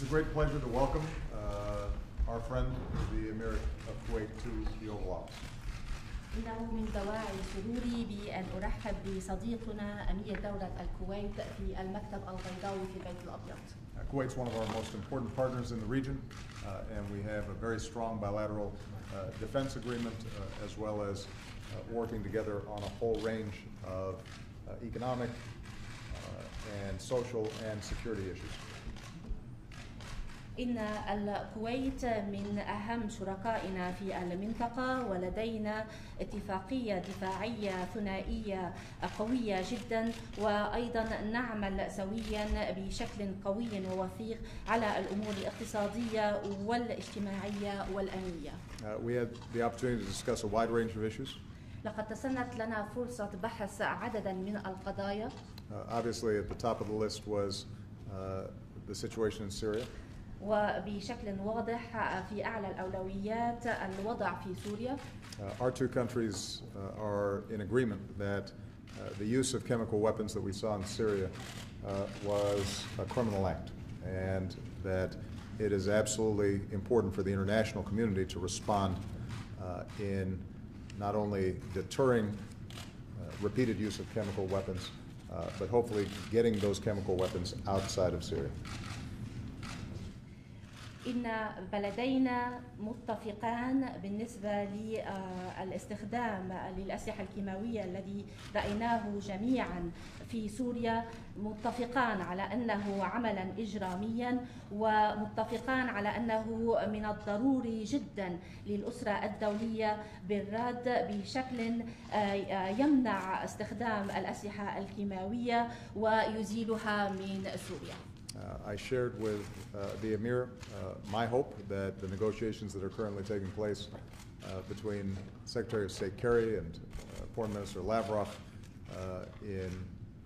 It's a great pleasure to welcome our friend, the Emir of Kuwait, to the Oval Office. إنه من دواعي سروري بأن أرحب بصديقنا أمير دولة الكويت في المكتب البيضاوي في البيت الأبيض. Kuwait's one of our most important partners in the region, and we have a very strong bilateral defense agreement, as well as working together on a whole range of economic and social and security issues. إن الكويت من أهم شركائنا في المنطقة، ولدينا اتفاقية دفاعية ثنائية قوية جدا، وأيضا نعمل سويا بشكل قوي ووثيق على الأمور الاقتصادية والاجتماعية والأمنية. We had the opportunity to discuss a wide range of issues. لقد تسنت لنا فرصة بحث عددا من القضايا. Obviously, at the top of the list was the situation in Syria. وبشكل واضح في أعلى الأولويات الوضع في سوريا. Our two countries are in agreement that the use of chemical weapons that we saw in Syria was a criminal act, and that it is absolutely important for the international community to respond in not only deterring repeated use of chemical weapons, but hopefully getting those chemical weapons outside of Syria. إن بلدينا متفقان بالنسبة للاستخدام للأسلحة الكيماوية الذي رأيناه جميعا في سوريا، متفقان على أنه عملا إجراميا، ومتفقان على أنه من الضروري جدا للأسرة الدولية بالرد بشكل يمنع استخدام الأسلحة الكيماوية ويزيلها من سوريا. I shared with the Emir my hope that the negotiations that are currently taking place between Secretary of State Kerry and Foreign Minister Lavrov in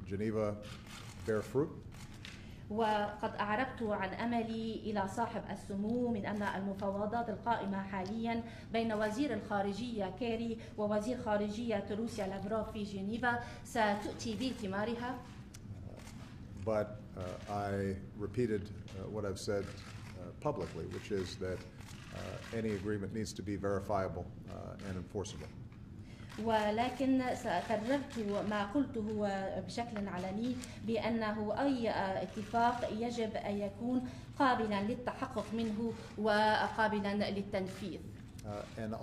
Geneva bear fruit. وقد أعربت عن أملي إلى صاحب السمو من أن المفاوضات القائمة حاليا بين وزير الخارجية كيري ووزير خارجية روسيا لافروف في جنيفا ستؤتي بثمارها. But I repeated what I've said publicly, which is that any agreement needs to be verifiable and enforceable. ولكن كررت ما قلته بشكل علني بأنه أي اتفاق يجب أن يكون قابلا للتحقق منه وقابلا للتنفيذ. And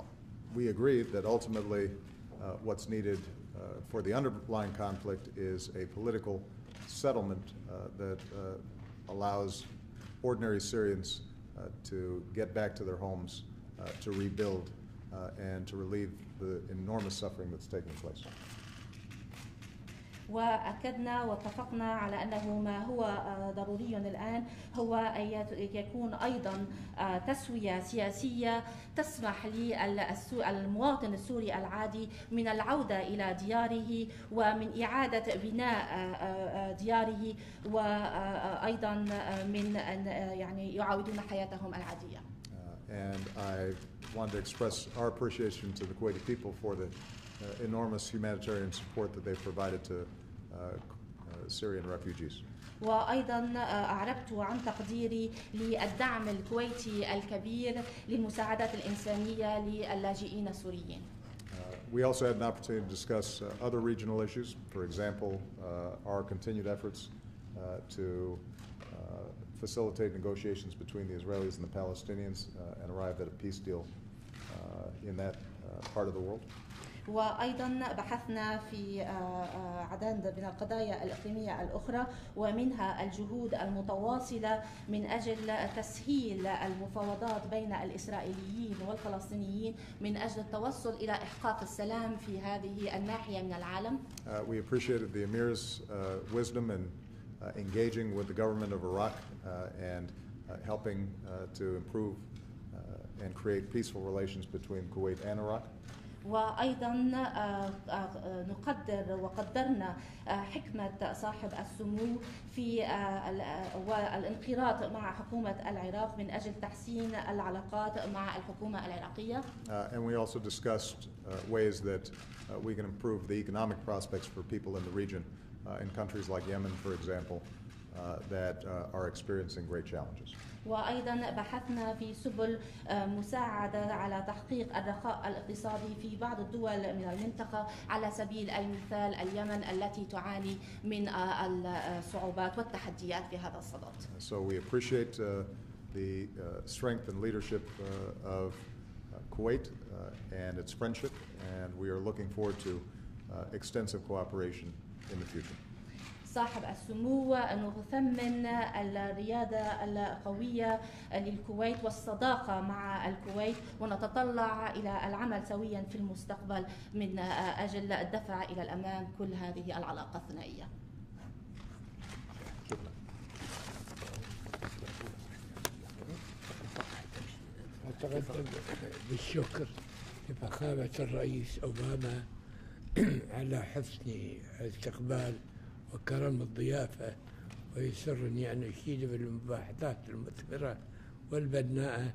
we agreed that ultimately what's needed for the underlying conflict is a political settlement that allows ordinary Syrians to get back to their homes, to rebuild, and to relieve the enormous suffering that's taking place. وأكدنا واتفقنا على أنه ما هو ضروري الآن هو أن يكون أيضا تسوية سياسية تسمح للمواطن السوري العادي من العودة إلى دياره ومن إعادة بناء دياره، وأيضا من أن يعني يعاودون حياتهم العادية. And I want to express our appreciation to the Kuwaiti people for the enormous humanitarian support that they've provided to Syrian refugees. وأيضا أعربت عن تقديري للدعم الكويتي الكبير للمساعدات الإنسانية للاجئين السوريين. We also had an opportunity to discuss other regional issues, for example, our continued efforts to facilitate negotiations between the Israelis and the Palestinians and arrive at a peace deal in that part of the world. وأيضا بحثنا في عدد من القضايا الإقليمية الأخرى، ومنها الجهود المتواصلة من أجل تسهيل المفاوضات بين الإسرائيليين والفلسطينيين من أجل التوصل إلى إحقاق السلام في هذه الناحية من العالم. We appreciated the Emir's wisdom in engaging with the government of Iraq and helping to improve and create peaceful relations between Kuwait and Iraq. وأيضا نقدر وقدرنا حكمة صاحب السمو في الانخراط مع حكومة العراق من أجل تحسين العلاقات مع الحكومة العراقية. And we also discussed ways that we can improve the economic prospects for people in the region, in countries like Yemen, for example, that are experiencing great challenges. وأيضا بحثنا في سبل مساعدة على تحقيق الرخاء الاقتصادي في بعض الدول من المنطقة، على سبيل المثال اليمن التي تعاني من الصعوبات والتحديات في هذا الصدد. So we appreciate the strength and leadership of Kuwait and its friendship, and we are looking forward to extensive cooperation in the future. صاحب السمو نثمن الريادة القوية للكويت والصداقة مع الكويت، ونتطلع إلى العمل سويا في المستقبل من أجل الدفع إلى الأمام كل هذه العلاقة الثنائية. أتقدم بالشكر لفخامة الرئيس أوباما على حسن الاستقبال وكرم الضيافة، ويسرني أن أشيد بالمباحثات المثمرة والبناءة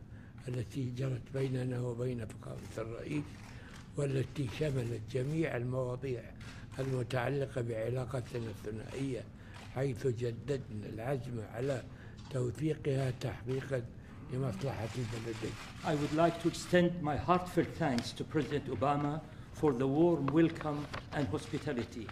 التي جرت بيننا وبين فخامة الرئيس، والتي شملت جميع المواضيع المتعلقة بعلاقتنا الثنائية، حيث جددنا العزم على توثيقها تحقيقا لمصلحة البلدين. I would like to extend my heartfelt thanks to President Obama for the warm welcome and hospitality.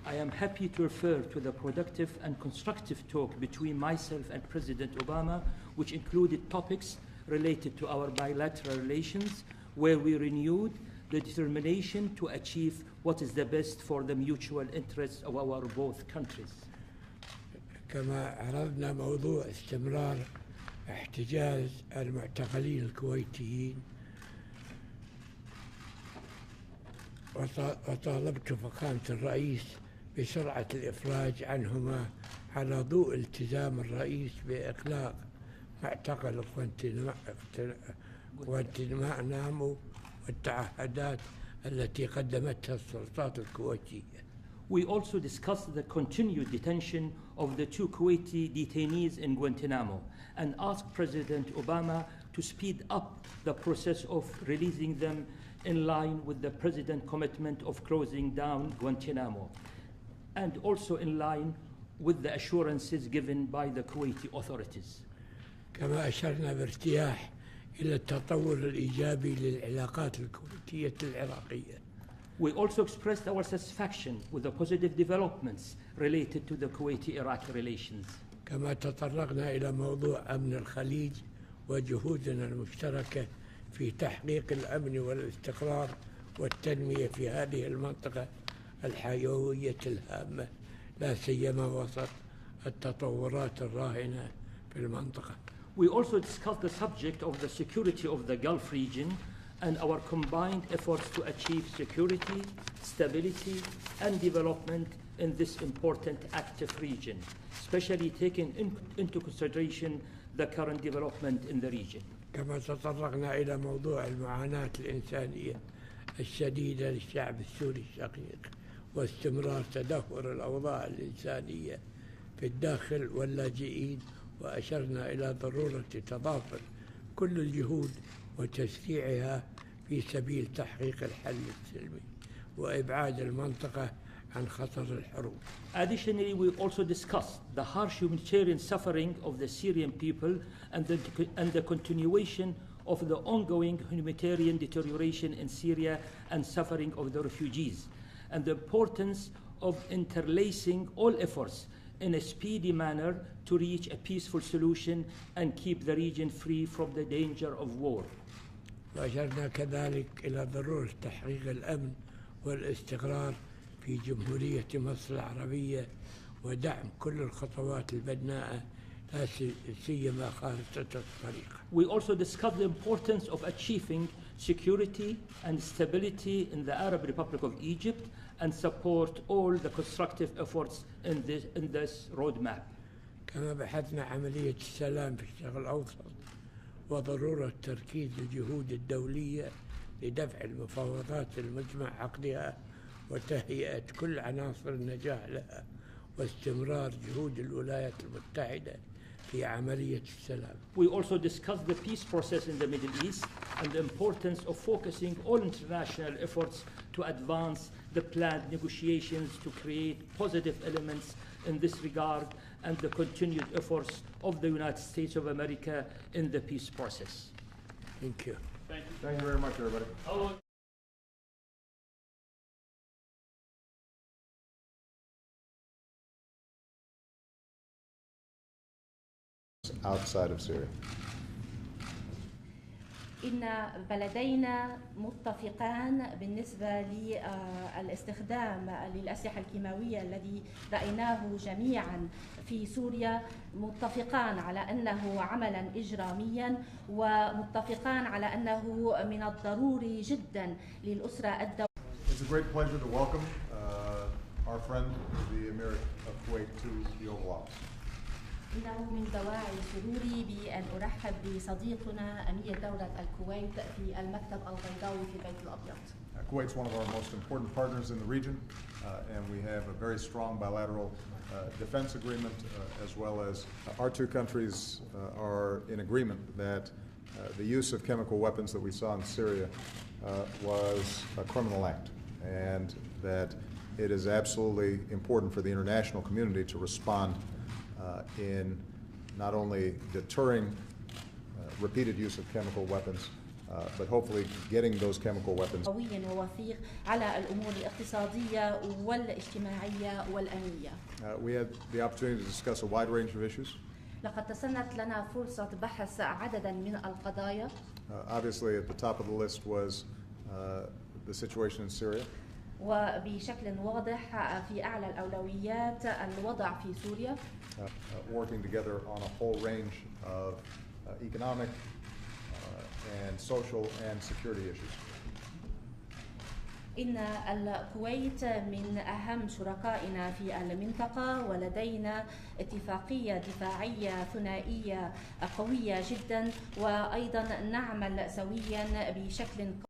I am happy to refer to the productive and constructive talk between myself and President Obama, which included topics related to our bilateral relations, where we renewed the determination to achieve what is the best for the mutual interests of our both countries. كما عرضنا موضوع استمرار احتجاز المعتقلين الكويتيين، وطالبت فخامة الرئيس بسرعة الإفراج عنهما على ضوء التزام الرئيس بإغلاق معتقل غوانتنامو والتعهدات التي قدمتها السلطات الكويتية. We also discussed the continued detention of the 2 Kuwaiti detainees in Guantanamo and asked President Obama to speed up the process of releasing them in line with the President's commitment of closing down Guantanamo, and also in line with the assurances given by the Kuwaiti authorities. كما أشرنا بارتياح إلى التطور الإيجابي للعلاقات الكويتية العراقية. We also expressed our satisfaction with the positive developments related to the Kuwaiti-Iraqi relations. كما تطرقنا إلى موضوع أمن الخليج وجهودنا المشتركة في تحقيق الأمن والاستقرار والتنمية في هذه المنطقة الحيوية الهامة، لا سيما وسط التطورات الراهنة في المنطقة. We also discussed the subject of the security of the Gulf region and our combined efforts to achieve security, stability, and development in this important active region, especially taking into consideration the current development in the region. كما تطرقنا إلى موضوع المعاناة الإنسانية الشديدة للشعب السوري الشقيق، واستمرار تدهور الأوضاع الإنسانية في الداخل واللاجئين، وأشرنا إلى ضرورة تضافر كل الجهود وتسريعها في سبيل تحقيق الحل السلمي وإبعاد المنطقة عن خطر الحروب. Additionally, we also discussed the harsh humanitarian suffering of the Syrian people and the continuation of the ongoing humanitarian deterioration in Syria and suffering of the refugees, and the importance of interlacing all efforts in a speedy manner to reach a peaceful solution and keep the region free from the danger of war. وأشرنا كذلك إلى ضرورة تحقيق الأمن والاستقرار في جمهورية مصر العربية ودعم كل الخطوات البناءة لا سيما خارطة الطريق. We also discussed the importance of achieving security and stability in the Arab Republic of Egypt and support all the constructive efforts in this roadmap. كما بحثنا عملية السلام في الشرق الأوسط وضرورة تركيز الجهود الدولية لدفع المفاوضات المجمع عقدها وتهيئة كل عناصر النجاح لها واستمرار جهود الولايات المتحدة في عملية السلام. We also discussed the peace process in the Middle East and the importance of focusing all international efforts to advance the planned negotiations to create positive elements in this regard and the continued efforts of the United States of America in the peace process. Thank you. Thank you very much, everybody. Outside of Syria. إن بلدينا متفقان بالنسبة للاستخدام للأسلحة الكيماوية الذي رأيناه جميعا في سوريا، متفقان على أنه عملا إجراميا، ومتفقان على أنه من الضروري جدا للأسرة الدولية. It's a great pleasure to welcome our friend, the Emir of Kuwait, to the Oval Office. إنه من دواعي سروري بأن أرحب بصديقنا أمير دولة الكويت في المكتب البيضاوي في البيت الأبيض. Kuwait's one of our most important partners in the region, and we have a very strong bilateral defense agreement, as well as our two countries are in agreement that the use of chemical weapons that we saw in Syria was a criminal act, and that it is absolutely important for the international community to respond in not only deterring repeated use of chemical weapons, but hopefully getting those chemical weapons. قوي ووثيق على الأمور الاقتصادية والاجتماعية والأمنية. We had the opportunity to discuss a wide range of issues. لقد تسنت لنا فرصة بحث عددا من القضايا. Obviously, at the top of the list was the situation in Syria. وبشكل واضح في أعلى الأولويات الوضع في سوريا. Working together on a whole range of economic and social and security issues. إن الكويت من أهم شركائنا في المنطقة، ولدينا اتفاقية دفاعية ثنائية قوية جدا، وأيضا نعمل سويا بشكل